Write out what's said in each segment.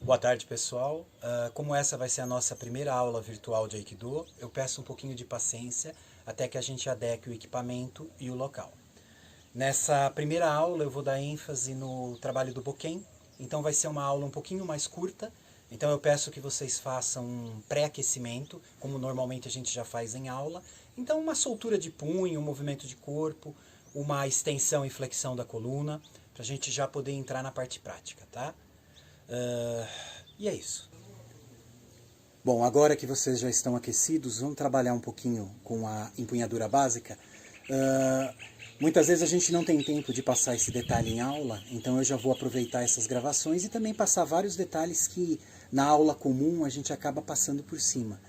Boa tarde, pessoal. Como essa vai ser a nossa primeira aula virtual de Aikido, eu peço um pouquinho de paciência até que a gente adeque o equipamento e o local. Nessa primeira aula eu vou dar ênfase no trabalho do Boken, então vai ser uma aula um pouquinho mais curta, então eu peço que vocês façam um pré-aquecimento, como normalmente a gente já faz em aula. Então uma soltura de punho, um movimento de corpo, uma extensão e flexão da coluna, para a gente já poder entrar na parte prática, tá? E é isso. Bom, agora que vocês já estão aquecidos, vamos trabalhar um pouquinho com a empunhadura básica. Muitas vezes a gente não tem tempo de passar esse detalhe em aula, então eu já vou aproveitar essas gravações e também passar vários detalhes que na aula comum a gente acaba passando por cima.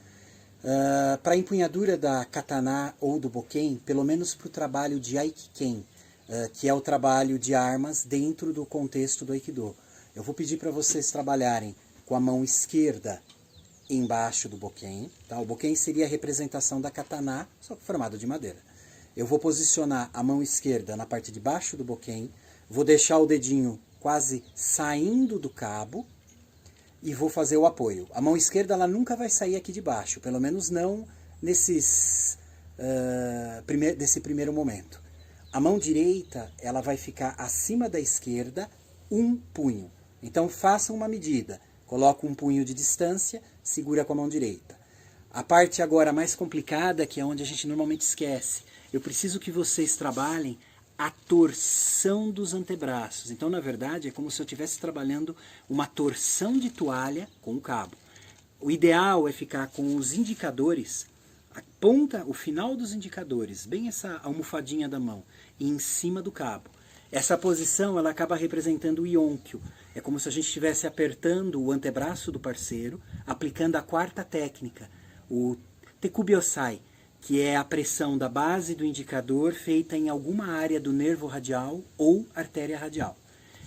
Para a empunhadura da katana ou do boken, pelo menos para o trabalho de aikiken, que é o trabalho de armas dentro do contexto do aikido. Eu vou pedir para vocês trabalharem com a mão esquerda embaixo do boken. Tá? O boken seria a representação da katana, só que formado de madeira. Eu vou posicionar a mão esquerda na parte de baixo do boken, vou deixar o dedinho quase saindo do cabo e vou fazer o apoio. A mão esquerda ela nunca vai sair aqui de baixo, pelo menos não nesse primeiro momento. A mão direita ela vai ficar acima da esquerda, um punho. Então façam uma medida, coloca um punho de distância, segura com a mão direita. A parte agora mais complicada, que é onde a gente normalmente esquece, eu preciso que vocês trabalhem a torção dos antebraços. Então, na verdade, é como se eu estivesse trabalhando uma torção de toalha com o cabo. O ideal é ficar com os indicadores, a ponta, o final dos indicadores, bem essa almofadinha da mão, em cima do cabo. Essa posição ela acaba representando o Yonkyo. É como se a gente estivesse apertando o antebraço do parceiro, aplicando a quarta técnica, o Tekubiosai, que é a pressão da base do indicador feita em alguma área do nervo radial ou artéria radial.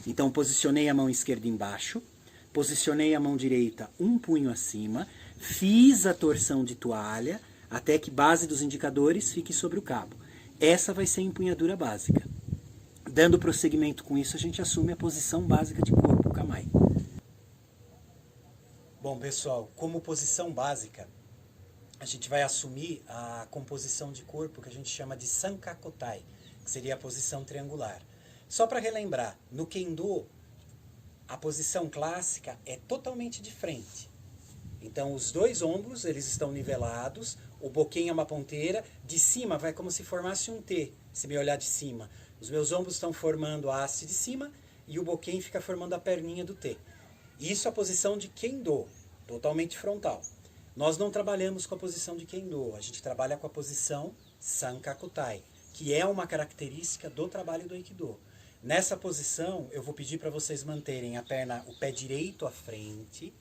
Então posicionei a mão esquerda embaixo, posicionei a mão direita um punho acima, fiz a torção de toalha até que a base dos indicadores fique sobre o cabo. Essa vai ser a empunhadura básica. Dando prosseguimento com isso, a gente assume a posição básica de corpo, o Kamae. Bom, pessoal, como posição básica, a gente vai assumir a composição de corpo que a gente chama de Sankakutai, que seria a posição triangular. Só para relembrar, no Kendo, a posição clássica é totalmente de frente. Então, os dois ombros, eles estão nivelados, o boken é uma ponteira, de cima vai como se formasse um T, se me olhar de cima. Os meus ombros estão formando a haste de cima e o boken fica formando a perninha do T. Isso é a posição de Kendo, totalmente frontal. Nós não trabalhamos com a posição de Kendo, a gente trabalha com a posição Sankakutai, que é uma característica do trabalho do Aikido. Nessa posição, eu vou pedir para vocês manterem a perna, o pé direito à frente,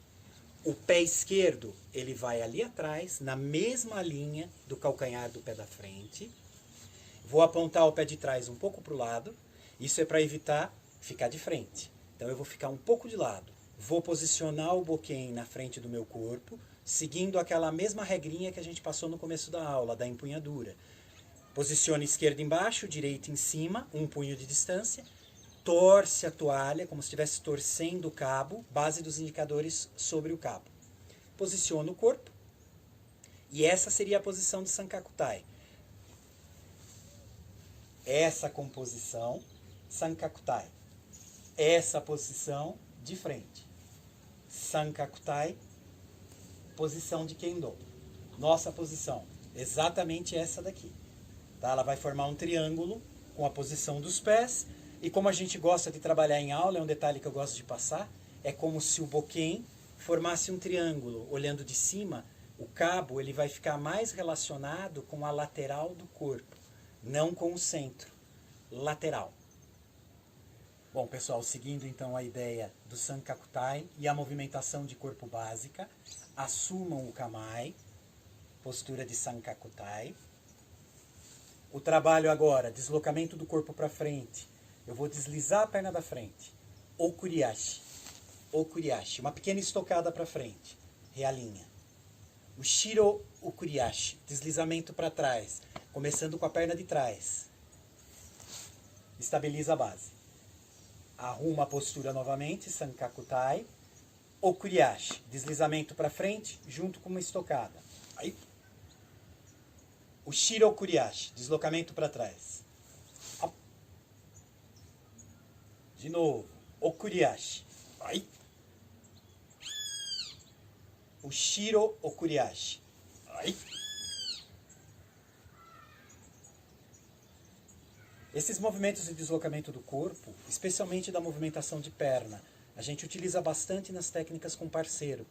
o pé esquerdo ele vai ali atrás, na mesma linha do calcanhar do pé da frente. Vou apontar o pé de trás um pouco para o lado, isso é para evitar ficar de frente. Então eu vou ficar um pouco de lado. Vou posicionar o boken na frente do meu corpo, seguindo aquela mesma regrinha que a gente passou no começo da aula, da empunhadura. Posicione esquerda embaixo, direita em cima, um punho de distância. Torce a toalha, como se estivesse torcendo o cabo, base dos indicadores sobre o cabo. Posiciona o corpo. E essa seria a posição de Sankakutai. Essa composição, Sankakutai. Essa posição de frente. Sankakutai, posição de Kendo. Nossa posição, exatamente essa daqui. Tá? Ela vai formar um triângulo com a posição dos pés. E como a gente gosta de trabalhar em aula, é um detalhe que eu gosto de passar, é como se o boken formasse um triângulo. Olhando de cima, o cabo ele vai ficar mais relacionado com a lateral do corpo, não com o centro, lateral. Bom, pessoal, seguindo então a ideia do Sankakutai e a movimentação de corpo básica, assumam o Kamae, postura de Sankakutai. O trabalho agora, deslocamento do corpo para frente. Eu vou deslizar a perna da frente. Okuriashi. Okuriashi. Uma pequena estocada para frente. Realinha. O Shiro Okuriashi. Deslizamento para trás. Começando com a perna de trás. Estabiliza a base. Arruma a postura novamente. Sankakutai. Okuriashi, deslizamento para frente, junto com uma estocada. Aí. O Shiro Okuriashi, deslocamento para trás. De novo, Okuriashi. Aí. O Shiro Okuriashi. Aí. Esses movimentos de deslocamento do corpo, especialmente da movimentação de perna, a gente utiliza bastante nas técnicas com parceiro.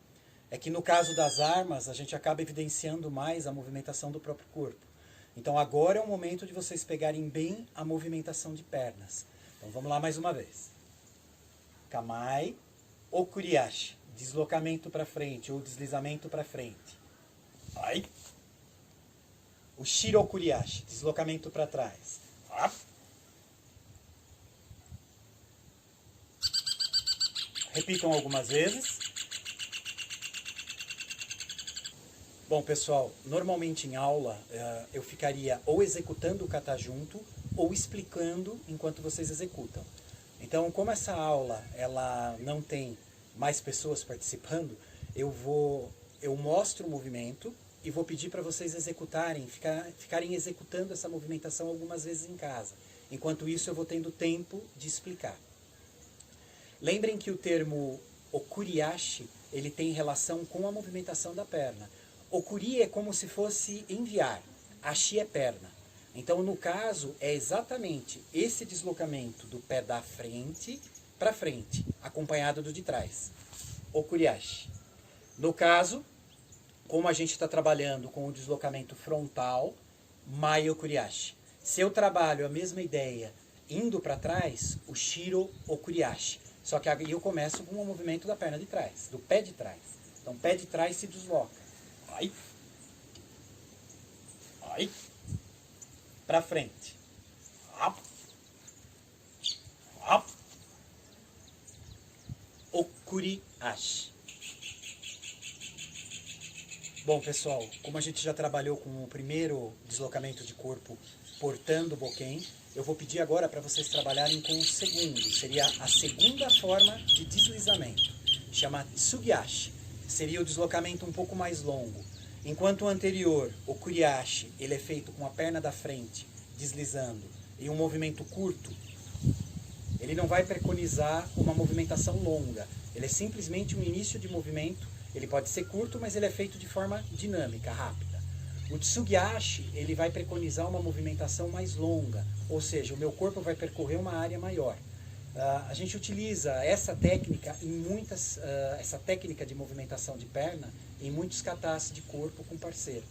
É que no caso das armas, a gente acaba evidenciando mais a movimentação do próprio corpo. Então agora é o momento de vocês pegarem bem a movimentação de pernas. Então vamos lá mais uma vez. Kamae, Okuriashi, deslocamento para frente ou deslizamento para frente. Ai. O Shiro Okuriashi, deslocamento para trás. Repitam algumas vezes. Bom, pessoal, normalmente em aula eu ficaria ou executando o kata junto ou explicando enquanto vocês executam. Então, como essa aula ela não tem mais pessoas participando, eu mostro o movimento e vou pedir para vocês executarem, ficarem executando essa movimentação algumas vezes em casa. Enquanto isso, eu vou tendo tempo de explicar. Lembrem que o termo okuriashi, ele tem relação com a movimentação da perna. Okuri é como se fosse enviar, ashi é perna. Então, no caso, é exatamente esse deslocamento do pé da frente para frente, acompanhado do de trás. Okuriashi. No caso, como a gente está trabalhando com o deslocamento frontal, mai okuriashi. Se eu trabalho a mesma ideia indo para trás, o shiro okuriashi. Só que aí eu começo com o movimento da perna de trás, do pé de trás. Então, pé de trás se desloca. Ai. Ai. Para frente. Up. Up. Okuriashi. Bom, pessoal, como a gente já trabalhou com o primeiro deslocamento de corpo portando o boken, eu vou pedir agora para vocês trabalharem com o segundo. Seria a segunda forma de deslizamento. Chama Tsugiashi. Seria o deslocamento um pouco mais longo. Enquanto o anterior, o Kuriashi, ele é feito com a perna da frente, deslizando, e um movimento curto, ele não vai preconizar uma movimentação longa. Ele é simplesmente um início de movimento. Ele pode ser curto, mas ele é feito de forma dinâmica, rápida. O Tsugiashi, ele vai preconizar uma movimentação mais longa, ou seja, o meu corpo vai percorrer uma área maior. A gente utiliza essa técnica essa técnica de movimentação de perna em muitos katas de corpo com parceiro.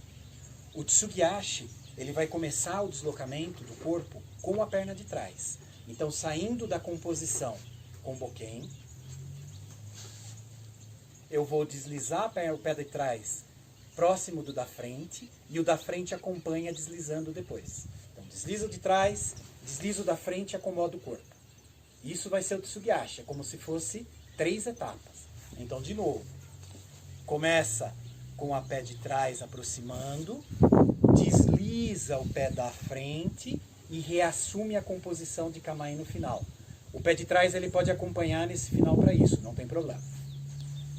O Tsugiashi, ele vai começar o deslocamento do corpo com a perna de trás. Então, saindo da composição com boken, eu vou deslizar o pé de trás próximo do da frente, e o da frente acompanha deslizando depois. Então, deslizo de trás, deslizo da frente e acomodo o corpo. Isso vai ser o Tsugiashi, é como se fosse 3 etapas. Então, de novo, começa com a pé de trás aproximando, desliza o pé da frente e reassume a composição de kamae no final. O pé de trás ele pode acompanhar nesse final para isso, não tem problema.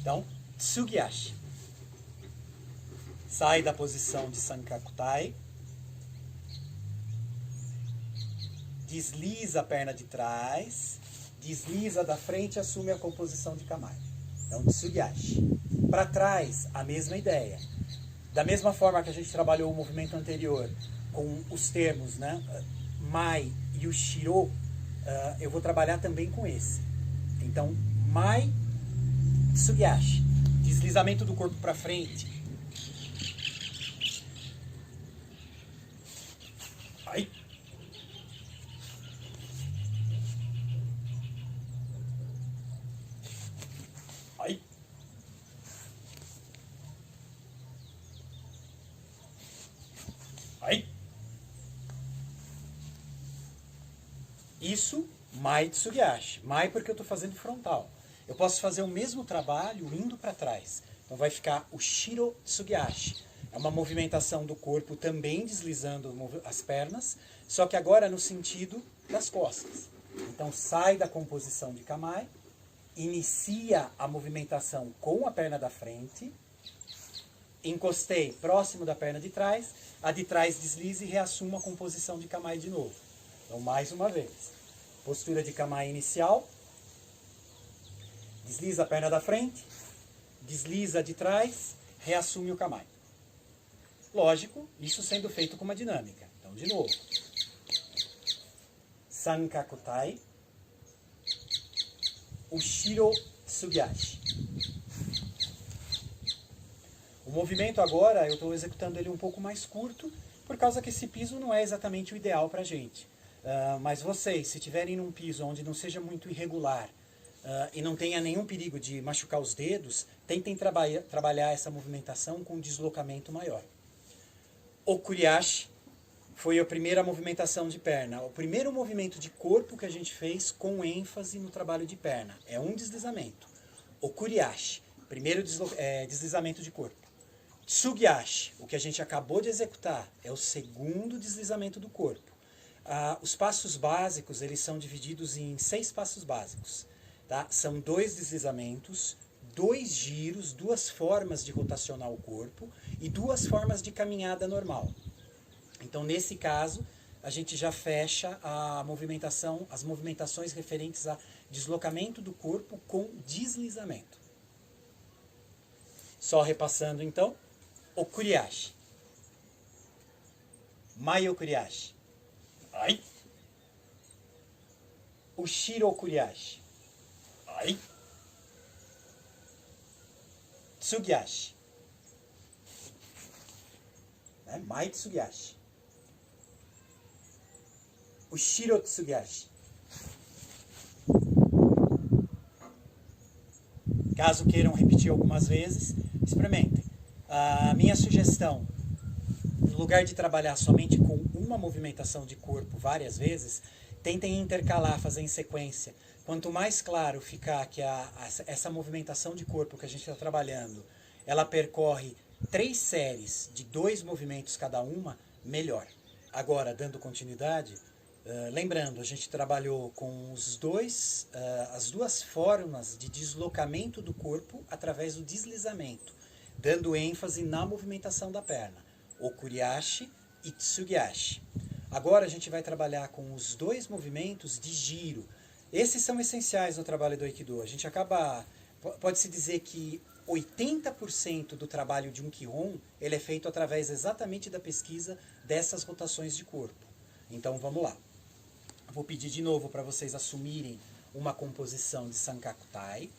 Então, Tsugiashi. Sai da posição de Sankakutai. Desliza a perna de trás. Desliza da frente e assume a composição de kamae. Então, Tsugiashi. Para trás, a mesma ideia. Da mesma forma que a gente trabalhou o movimento anterior com os termos, né, Mai e o Shiro, eu vou trabalhar também com esse. Então, Mai, Tsugiashi. Deslizamento do corpo para frente. Ai. Ai. Ai. Isso, Mai Tsugiashi. Mai porque eu estou fazendo frontal. Eu posso fazer o mesmo trabalho indo para trás. Então vai ficar o Shiro Tsugiashi. É uma movimentação do corpo também deslizando as pernas, só que agora no sentido das costas. Então sai da composição de kamae, inicia a movimentação com a perna da frente, encostei próximo da perna de trás, a de trás deslize e reassumo a composição de Kamae de novo. Então, mais uma vez, postura de Kamae inicial, desliza a perna da frente, desliza a de trás, reassume o Kamae. Lógico, isso sendo feito com uma dinâmica. Então, de novo. Sankakutai, Ushiro Tsugiashi. O movimento agora, eu estou executando ele um pouco mais curto, por causa que esse piso não é exatamente o ideal para a gente. Mas vocês, se tiverem num piso onde não seja muito irregular e não tenha nenhum perigo de machucar os dedos, tentem trabalhar essa movimentação com um deslocamento maior. Okuriashi foi a primeira movimentação de perna. O primeiro movimento de corpo que a gente fez com ênfase no trabalho de perna. É um deslizamento. Okuriashi, primeiro deslizamento de corpo. Tsugiashi, o que a gente acabou de executar, é o segundo deslizamento do corpo. Os passos básicos, eles são divididos em 6 passos básicos. Tá? São 2 deslizamentos, 2 giros, 2 formas de rotacionar o corpo e 2 formas de caminhada normal. Então, nesse caso, a gente já fecha a movimentação, as movimentações referentes a deslocamento do corpo com deslizamento. Só repassando, então, Okuriashi, Mai Okuriashi, ai, Ushiro Okuriashi, ai, Tsugiashi, Mai Tsugiashi, Ushiro Tsugiashi. Caso queiram repetir algumas vezes, experimentem. A minha sugestão, no lugar de trabalhar somente com uma movimentação de corpo várias vezes, tentem intercalar, fazer em sequência. Quanto mais claro ficar que essa movimentação de corpo que a gente está trabalhando, ela percorre 3 séries de 2 movimentos cada uma, melhor. Agora, dando continuidade, lembrando, a gente trabalhou com as 2 formas de deslocamento do corpo através do deslizamento, dando ênfase na movimentação da perna, Okuriashi e Tsugiashi. Agora a gente vai trabalhar com os 2 movimentos de giro. Esses são essenciais no trabalho do Aikido. A gente pode-se dizer que 80% do trabalho de um Kihon, ele é feito através exatamente da pesquisa dessas rotações de corpo. Então vamos lá. Vou pedir de novo para vocês assumirem uma composição de Sankakutai.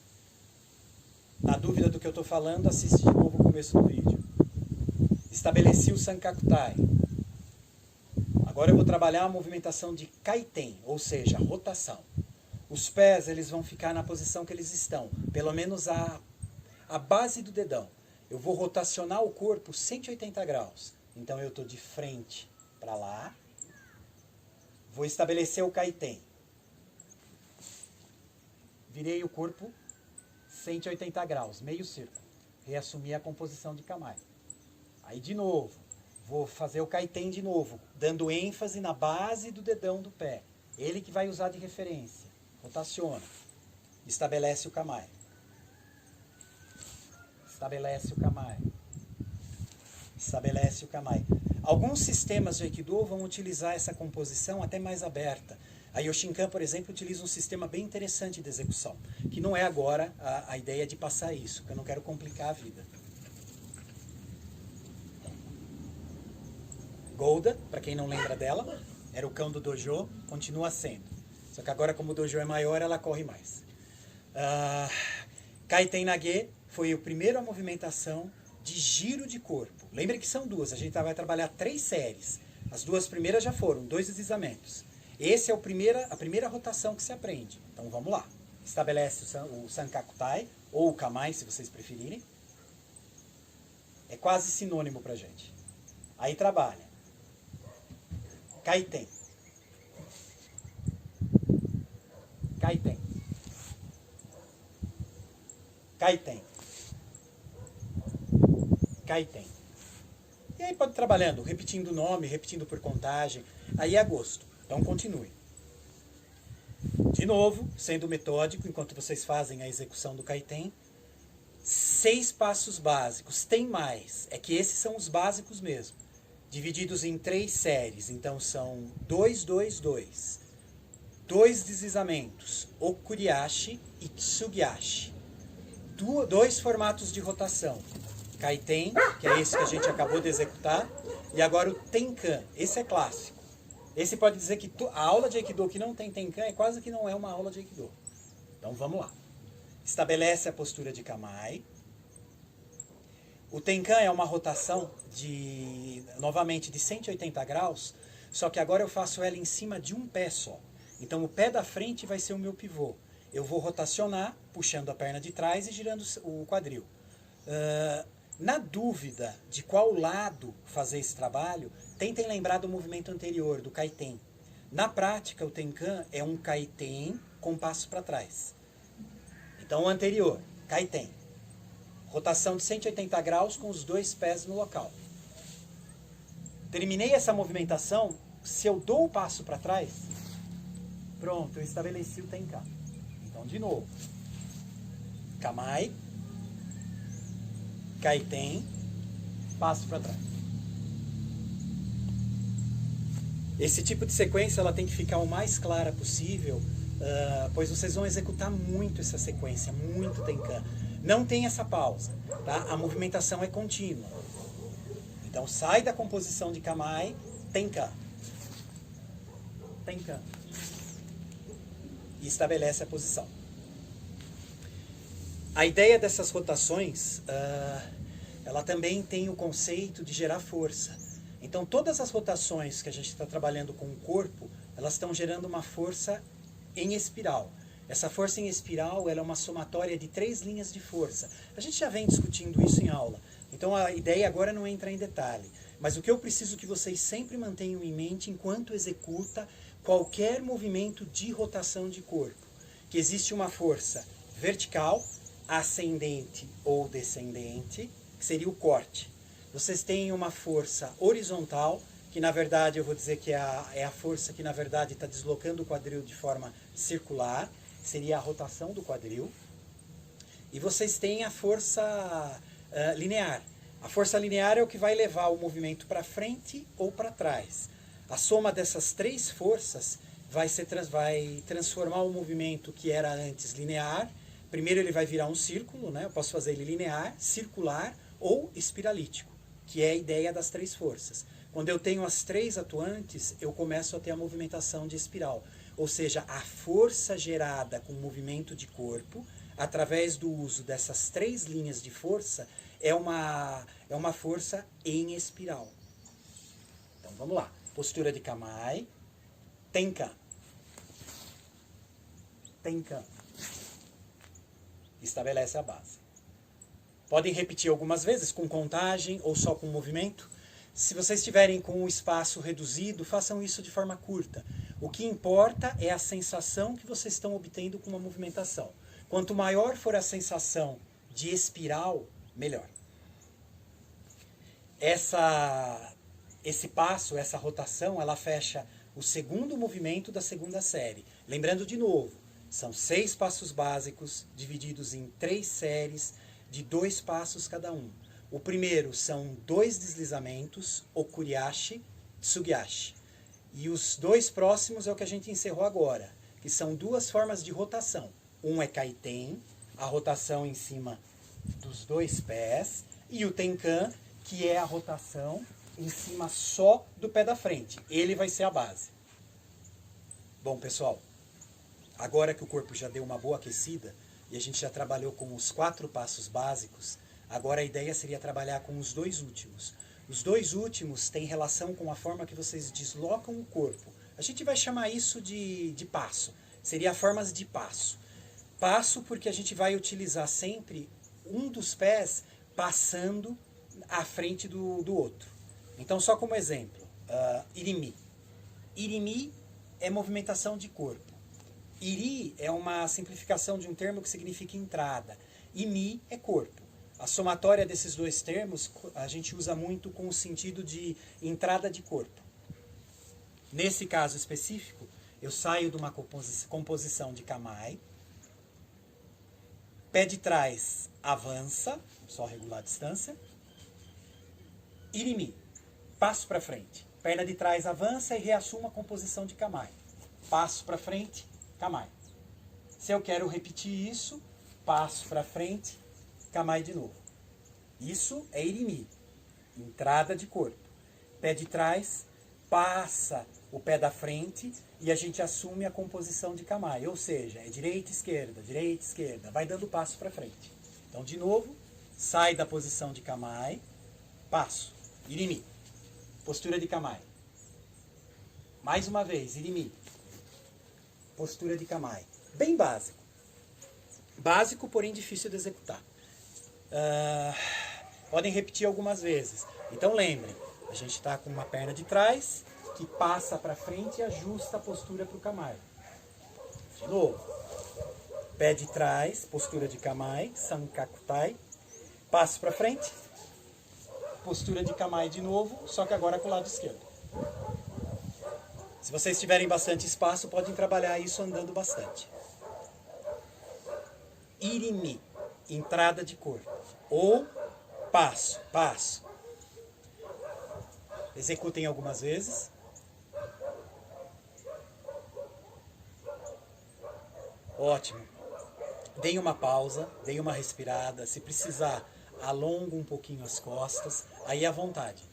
Na dúvida do que eu estou falando, assiste de novo o começo do vídeo. Estabeleci o Sankakutai. Agora eu vou trabalhar a movimentação de Kaiten, ou seja, rotação. Os pés, eles vão ficar na posição que eles estão, pelo menos a base do dedão. Eu vou rotacionar o corpo 180 graus. Então eu estou de frente para lá. Vou estabelecer o Kaiten. Virei o corpo 180 graus, meio círculo. Reassumir a composição de Kamae. Aí de novo, vou fazer o Kaiten de novo, dando ênfase na base do dedão do pé. Ele que vai usar de referência. Rotaciona. Estabelece o Kamae. Estabelece o Kamae. Estabelece o Kamae. Alguns sistemas de Aikido vão utilizar essa composição até mais aberta. A Yoshinkan, por exemplo, utiliza um sistema bem interessante de execução, que não é agora a ideia de passar isso, porque eu não quero complicar a vida. Golda, para quem não lembra dela, era o cão do dojo, continua sendo. Só que agora, como o dojo é maior, ela corre mais. Kaiten Nage foi a primeira movimentação de giro de corpo. Lembre que são 2, a gente vai trabalhar 3 séries. As 2 primeiras já foram, 2 deslizamentos. Essa é a primeira rotação que se aprende. Então vamos lá. Estabelece o Sankakutai, ou o Kamae, se vocês preferirem. É quase sinônimo pra gente. Aí trabalha. Kaiten. Kaiten. Kaiten. Kaiten. E aí pode ir trabalhando, repetindo o nome, repetindo por contagem. Aí é a gosto. Então continue. de novo, sendo metódico, enquanto vocês fazem a execução do kaiten, 6 passos básicos. Tem mais, é que esses são os básicos mesmo, divididos em 3 séries. Então são 2, 2, 2. 2 deslizamentos, okuriashi e tsugiashi. 2 formatos de rotação. Kaiten, que é esse que a gente acabou de executar, e agora o Tenkan, esse é clássico. Esse pode dizer que a aula de Aikido que não tem Tenkan é quase que não é uma aula de Aikido. Então vamos lá. Estabelece a postura de Kamae. O Tenkan é uma rotação novamente de 180 graus, só que agora eu faço ela em cima de um pé só. Então o pé da frente vai ser o meu pivô. Eu vou rotacionar, puxando a perna de trás e girando o quadril. Na dúvida de qual lado fazer esse trabalho, tentem lembrar do movimento anterior, do kaiten. Na prática, o Tenkan é um kaiten com passo para trás. Então o anterior, kaiten. Rotação de 180 graus com os 2 pés no local. Terminei essa movimentação, se eu dou o passo para trás, pronto, eu estabeleci o Tenkan. Então, de novo. Kamae, kaiten, passo para trás. Esse tipo de sequência ela tem que ficar o mais clara possível, pois vocês vão executar muito essa sequência, muito Tenkan. Não tem essa pausa, tá? A movimentação é contínua. Então sai da composição de Kamae, Tenkan. Tenkan. E estabelece a posição. A ideia dessas rotações, ela também tem o conceito de gerar força. Então todas as rotações que a gente está trabalhando com o corpo, elas estão gerando uma força em espiral. Essa força em espiral ela é uma somatória de 3 linhas de força. A gente já vem discutindo isso em aula. Então a ideia agora não é entrar em detalhe. Mas o que eu preciso que vocês sempre mantenham em mente enquanto executa qualquer movimento de rotação de corpo. Que existe uma força vertical, ascendente ou descendente, que seria o corte. Vocês têm uma força horizontal, que na verdade eu vou dizer que é a força que na verdade está deslocando o quadril de forma circular, seria a rotação do quadril. E vocês têm a força linear. A força linear é o que vai levar o movimento para frente ou para trás. A soma dessas 3 forças vai transformar o movimento que era antes linear. Primeiro ele vai virar um círculo, né? Eu posso fazer ele linear, circular ou espiralítico, que é a ideia das 3 forças. Quando eu tenho as 3 atuantes, eu começo a ter a movimentação de espiral. Ou seja, a força gerada com o movimento de corpo, através do uso dessas 3 linhas de força, é uma força em espiral. Então vamos lá. Postura de Kamae, Tenkan. Tenkan. Estabelece a base. Podem repetir algumas vezes com contagem ou só com movimento. Se vocês estiverem com o espaço reduzido, façam isso de forma curta. O que importa é a sensação que vocês estão obtendo com uma movimentação. Quanto maior for a sensação de espiral, melhor. Esse passo, essa rotação, ela fecha o segundo movimento da segunda série. Lembrando de novo, são 6 passos básicos divididos em 3 séries de 2 passos cada um. O primeiro são 2 deslizamentos, okuriashi, tsugiashi. E os 2 próximos é o que a gente encerrou agora, que são 2 formas de rotação. Um é kaiten, a rotação em cima dos 2 pés, e o tenkan, que é a rotação em cima só do pé da frente. Ele vai ser a base. Bom, pessoal, agora que o corpo já deu uma boa aquecida e a gente já trabalhou com os 4 passos básicos, agora a ideia seria trabalhar com os 2 últimos. Os 2 últimos têm relação com a forma que vocês deslocam o corpo. A gente vai chamar isso de passo. Seria formas de passo. Passo porque a gente vai utilizar sempre um dos pés passando à frente do outro. Então, só como exemplo, irimi. Irimi é movimentação de corpo. Iri é uma simplificação de um termo que significa entrada. Imi é corpo. A somatória desses 2 termos a gente usa muito com o sentido de entrada de corpo. Nesse caso específico, Eu saio de uma composição de Kamae. Pé de trás avança, só regular a distância. Irimi, passo para frente. Perna de trás avança e reassumo a composição de Kamae. Passo para frente, Kamae. Se eu quero repetir isso, passo para frente, Kamae de novo. Isso é Irimi, entrada de corpo. Pé de trás, passa o pé da frente e a gente assume a composição de Kamae. Ou seja, é direita, esquerda, vai dando passo para frente. Então, de novo, sai da posição de Kamae, passo, Irimi, postura de Kamae. Mais uma vez, Irimi, postura de Kamae. Bem básico. Básico, porém difícil de executar. Podem repetir algumas vezes. Então lembrem, a gente está com uma perna de trás que passa para frente e ajusta a postura para o Kamae. De novo. Pé de trás, postura de Kamae, Sankakutai. Passo para frente. Postura de Kamae de novo, só que agora com o lado esquerdo. Se vocês tiverem bastante espaço, podem trabalhar isso andando bastante. Irimi, entrada de corpo. Ou passo, passo. Executem algumas vezes. Ótimo. Deem uma pausa, deem uma respirada. Se precisar, alonga um pouquinho as costas. Aí à vontade.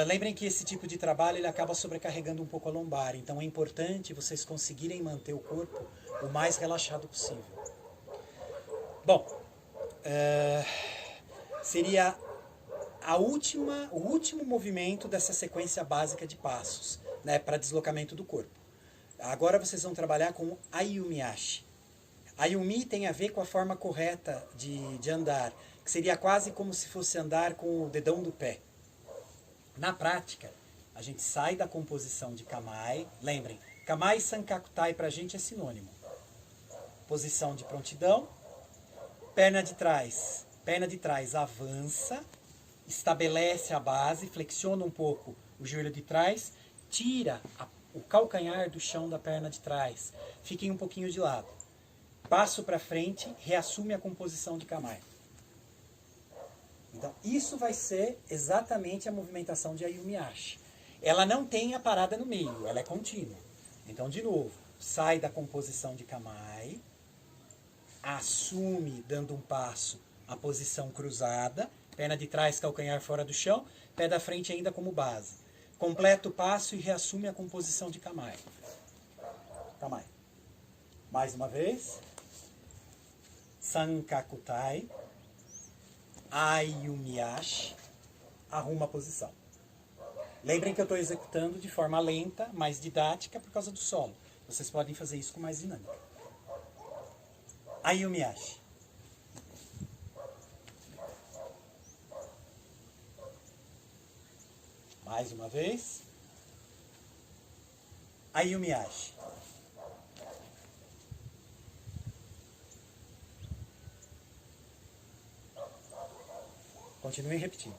Lembrem que esse tipo de trabalho ele acaba sobrecarregando um pouco a lombar. Então é importante vocês conseguirem manter o corpo o mais relaxado possível. Bom, seria o último movimento dessa sequência básica de passos, né, para deslocamento do corpo. Agora vocês vão trabalhar com Ayumiashi. Ayumi tem a ver com a forma correta de andar, que seria quase como se fosse andar com o dedão do pé. Na prática, a gente sai da composição de Kamae. Lembrem, Kamae e Sankakutai para a gente é sinônimo. Posição de prontidão. Perna de trás avança, estabelece a base, flexiona um pouco o joelho de trás, tira o calcanhar do chão da perna de trás. Fiquem um pouquinho de lado. Passo para frente, reassume a composição de Kamae. Então, isso vai ser exatamente a movimentação de Ayumiashi. Ela não tem a parada no meio, ela é contínua. Então, de novo, sai da composição de Kamae, assume, dando um passo, a posição cruzada, perna de trás, calcanhar fora do chão, pé da frente ainda como base. Completa o passo e reassume a composição de Kamae. Kamae. Mais uma vez. Sankakutai. Ayumiashi. Arruma a posição. Lembrem que eu estou executando de forma lenta, mais didática, por causa do solo. Vocês podem fazer isso com mais dinâmica. Ayumiashi. Mais uma vez. Ayumiashi. Continuem repetindo.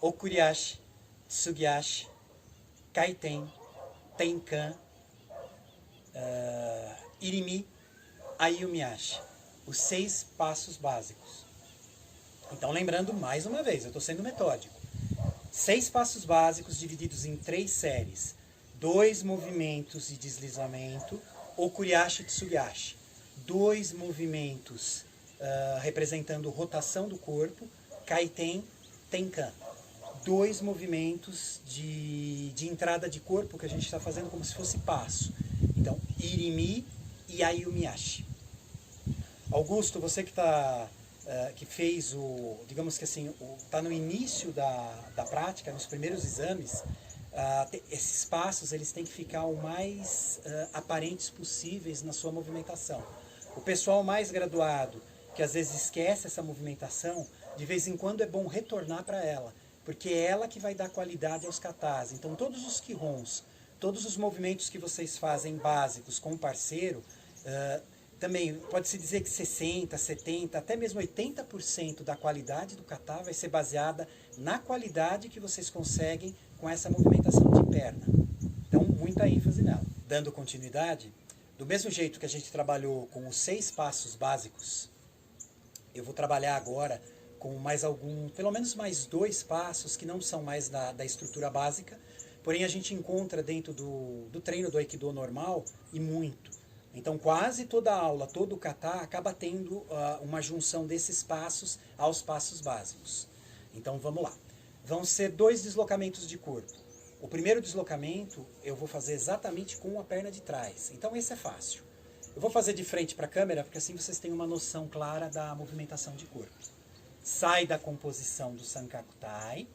Okuriashi, Tsugiashi, Kaiten, Tenkan, Irimi, Ayumiashi. Os 6 passos básicos. Então, lembrando mais uma vez, eu estou sendo metódico. 6 passos básicos divididos em 3 séries. 2 movimentos de deslizamento, Okuriashi e Tsugiashi. 2 movimentos representando rotação do corpo, Kaiten, Tenkan. 2 movimentos de entrada de corpo que a gente está fazendo como se fosse passo. Então, Irimi e Ayumiashi. Augusto, você que fez digamos que assim, está no início da prática, nos primeiros exames, esses passos eles têm que ficar o mais aparentes possíveis na sua movimentação. O pessoal mais graduado, que às vezes esquece essa movimentação, de vez em quando é bom retornar para ela, porque é ela que vai dar qualidade aos katas. Então todos os kihons, todos os movimentos que vocês fazem básicos com o parceiro, também pode-se dizer que 60%, 70%, até mesmo 80% da qualidade do kata vai ser baseada na qualidade que vocês conseguem com essa movimentação de perna. Então, muita ênfase nela. Dando continuidade, do mesmo jeito que a gente trabalhou com os 6 passos básicos, eu vou trabalhar agora com mais pelo menos mais 2 passos que não são mais da estrutura básica, porém a gente encontra dentro do treino do Aikido normal e muito. Então quase toda a aula, todo o kata acaba tendo uma junção desses passos aos passos básicos. Então vamos lá. Vão ser 2 deslocamentos de corpo. O primeiro deslocamento eu vou fazer exatamente com a perna de trás. Então esse é fácil. Eu vou fazer de frente para a câmera, porque assim vocês têm uma noção clara da movimentação de corpo. Sai da composição do Sankakutai,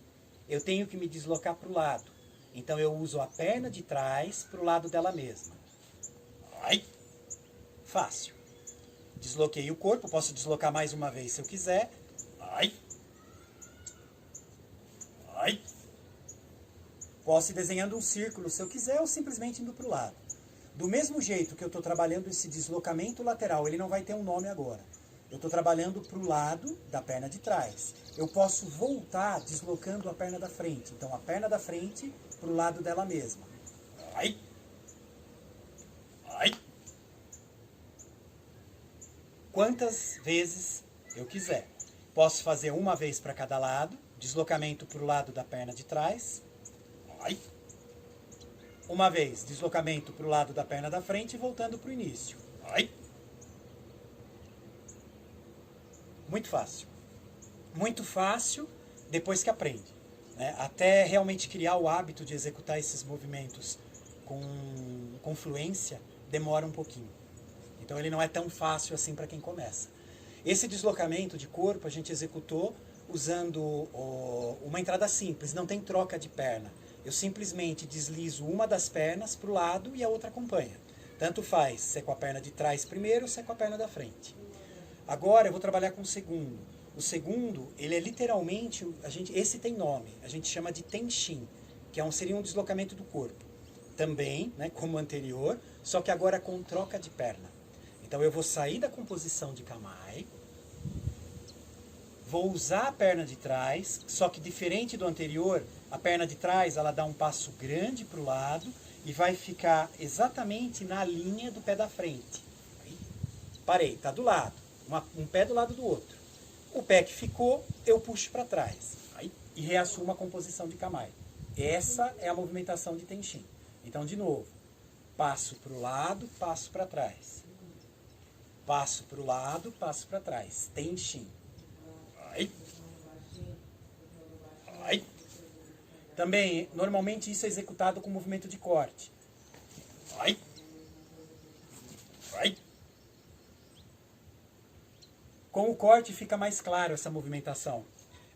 eu tenho que me deslocar para o lado. Então eu uso a perna de trás para o lado dela mesma. Ai! Fácil. Desloquei o corpo, posso deslocar mais uma vez se eu quiser. Ai! Ai! Posso ir desenhando um círculo se eu quiser ou simplesmente indo para o lado. Do mesmo jeito que eu estou trabalhando esse deslocamento lateral, ele não vai ter um nome agora. Eu estou trabalhando para o lado da perna de trás. Eu posso voltar deslocando a perna da frente. Então, a perna da frente para o lado dela mesma. Ai! Ai! Quantas vezes eu quiser. Posso fazer uma vez para cada lado. Deslocamento para o lado da perna de trás. Ai! Uma vez, deslocamento para o lado da perna da frente e voltando para o início. Ai! Muito fácil. Muito fácil depois que aprende. Né? Até realmente criar o hábito de executar esses movimentos com fluência, demora um pouquinho. Então ele não é tão fácil assim para quem começa. Esse deslocamento de corpo a gente executou usando uma entrada simples, não tem troca de perna. Eu simplesmente deslizo uma das pernas para o lado e a outra acompanha. Tanto faz se é com a perna de trás primeiro ou se é com a perna da frente. Agora eu vou trabalhar com o segundo. O segundo, ele é literalmente, esse tem nome, a gente chama de Tenshin, que seria um deslocamento do corpo. Também, né, como o anterior, só que agora com troca de perna. Então eu vou sair da composição de Kamae, vou usar a perna de trás, só que diferente do anterior, a perna de trás ela dá um passo grande para o lado e vai ficar exatamente na linha do pé da frente. Parei, está do lado, um pé do lado do outro. O pé que ficou, eu puxo para trás e reassumo a composição de Kamae. Essa é a movimentação de Tenshin. Então, de novo, passo para o lado, passo para trás. Passo para o lado, passo para trás. Tenshin. Ai. Ai. Também, normalmente isso é executado com movimento de corte. Ai. Ai. Com o corte fica mais claro essa movimentação.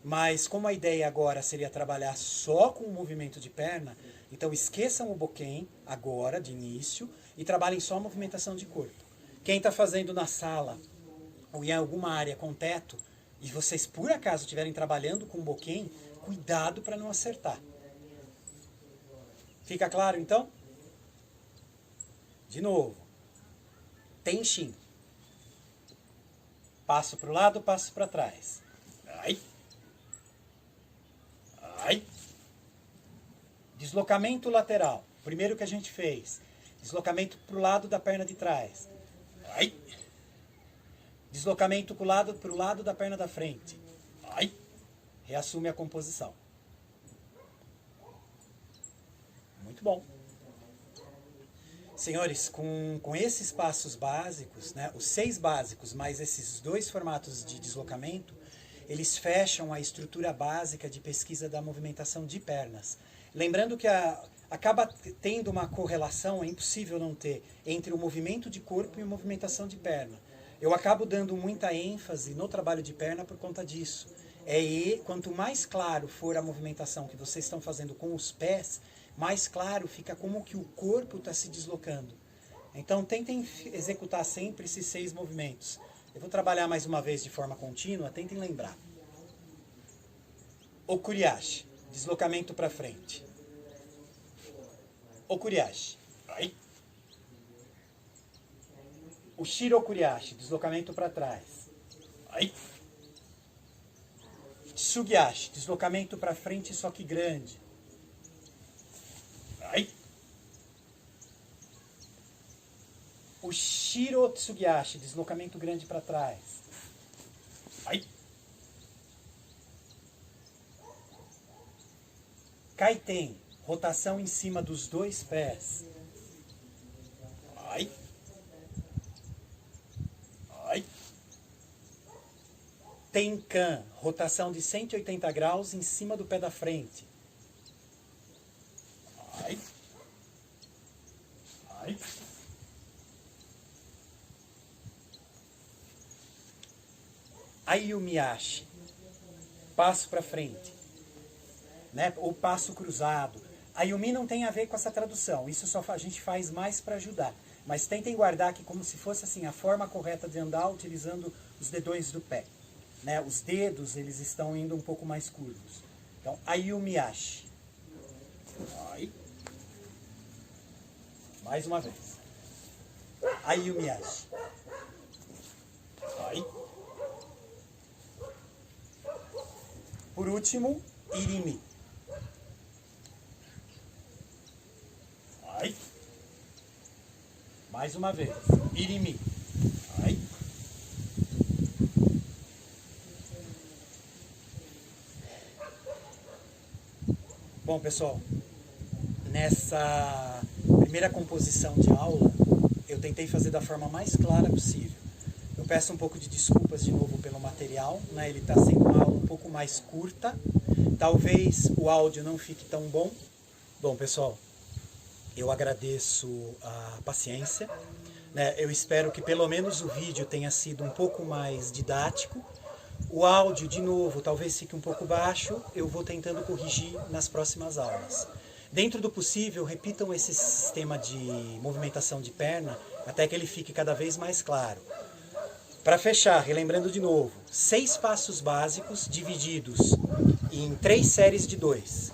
Mas como a ideia agora seria trabalhar só com o movimento de perna, então esqueçam o boken agora, de início, e trabalhem só a movimentação de corpo. Quem está fazendo na sala ou em alguma área com teto, e vocês por acaso estiverem trabalhando com boken, cuidado para não acertar. Fica claro então? De novo. Tenshin. Passo para o lado, passo para trás. Ai. Ai. Deslocamento lateral. Primeiro que a gente fez. Deslocamento para o lado da perna de trás. Ai. Deslocamento para o lado da perna da frente. Ai. Reassume a composição. Muito bom. Senhores, com esses passos básicos, né, os 6 básicos, mais esses 2 formatos de deslocamento, eles fecham a estrutura básica de pesquisa da movimentação de pernas. Lembrando que acaba tendo uma correlação, é impossível não ter, entre o movimento de corpo e a movimentação de perna. Eu acabo dando muita ênfase no trabalho de perna por conta disso. Quanto mais claro for a movimentação que vocês estão fazendo com os pés, mais claro fica como que o corpo está se deslocando. Então tentem executar sempre esses 6 movimentos. Eu vou trabalhar mais uma vez de forma contínua, tentem lembrar. Okuriashi, deslocamento para frente. Okuriashi. Ai. O Shirokuriashi, deslocamento para trás. Ai. Tsugiashi, deslocamento para frente, só que grande. Shiro Tsugiyashi, deslocamento grande para trás. Ai. Kaiten, rotação em cima dos dois pés. Ai. Ai. Tenkan, rotação de 180 graus em cima do pé da frente. Ai. Ai. Ayumiyashi, passo para frente, né? Ou passo cruzado. Ayumi não tem a ver com essa tradução, isso só a gente faz mais para ajudar. Mas tentem guardar aqui como se fosse assim, a forma correta de andar utilizando os dedões do pé. Né? Os dedos, eles estão indo um pouco mais curvos. Então, Ayumiyashi. Ai. Mais uma vez. Ayumiyashi. Ai. Por último, Irimi. Ai. Mais uma vez. Irimi. Ai. Bom, pessoal, nessa primeira composição de aula, eu tentei fazer da forma mais clara possível. Eu peço um pouco de desculpas de novo pelo material, né? Ele está sendo uma aula um pouco mais curta, talvez o áudio não fique tão bom. Bom, pessoal, eu agradeço a paciência, né? Eu espero que pelo menos o vídeo tenha sido um pouco mais didático. O áudio, de novo, talvez fique um pouco baixo, eu vou tentando corrigir nas próximas aulas. Dentro do possível, repitam esse sistema de movimentação de perna até que ele fique cada vez mais claro. Para fechar, relembrando de novo, 6 passos básicos divididos em 3 séries de 2.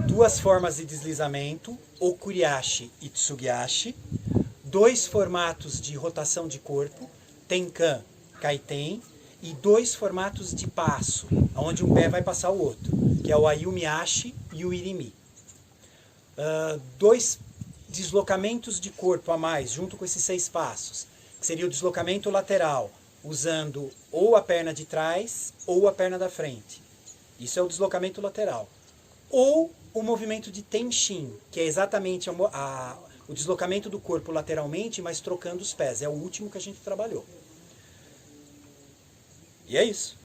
2 formas de deslizamento, Okuriashi e Tsugiyashi. 2 formatos de rotação de corpo, Tenkan, Kaiten. E 2 formatos de passo, onde um pé vai passar o outro, que é o Ayumiyashi e o Irimi. 2 deslocamentos de corpo a mais, junto com esses 6 passos, que seria o deslocamento lateral, usando ou a perna de trás ou a perna da frente. Isso é o deslocamento lateral. Ou o movimento de Tenshin, que é exatamente o deslocamento do corpo lateralmente, mas trocando os pés. É o último que a gente trabalhou. E é isso.